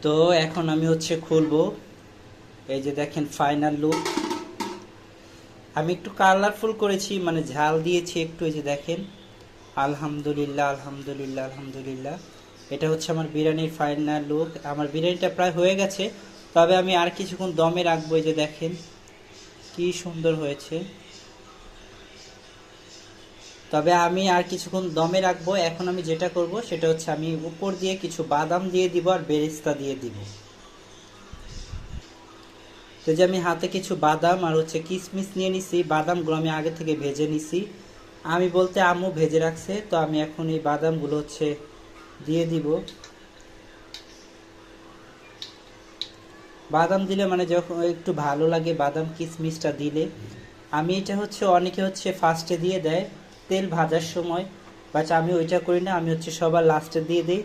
তো এখন আমি হচ্ছে খুলবো। এই যে দেখেন ফাইনাল লুক। আমি একটু কালারফুল করেছি, মানে ঝাল দিয়েছি একটু। এই যে দেখেন, আলহামদুলিল্লাহ আলহামদুলিল্লাহ আলহামদুলিল্লাহ। এটা হচ্ছে আমার বিরিয়ানির ফাইনাল লুক। আমার বিরিয়ানিটা প্রায় হয়ে গেছে, তবে আমি আর কিছুক্ষণ দমে রাখবো। এই যে দেখেন কি সুন্দর হয়েছে। তবে আমি আর কিছুক্ষণ দমে রাখবো। এখন আমি যেটা করব সেটা হচ্ছে আমি উপর দিয়ে কিছু বাদাম দিয়ে দিব আর বেরেস্তা দিয়ে দিব। তো যে আমি হাতে কিছু বাদাম আর হচ্ছে কিশমিশ নিয়ে নিছি। বাদামগুলো আমি আগে থেকে ভেজে নিছি, আমি বলতে আম্মু ভেজে রাখছে। তো আমি এখন এই বাদামগুলো হচ্ছে দিয়ে দিব। বাদাম দিলে মানে যখন একটু ভালো লাগে বাদাম কিশমিশটা দিলে। আমি এটা হচ্ছে অনেকে হচ্ছে ফার্স্টে দিয়ে দেয় তেল ভাজার সময়, বাট আমি ওইটা করি না, আমি হচ্ছে সবার লাস্টে দিয়ে দিই।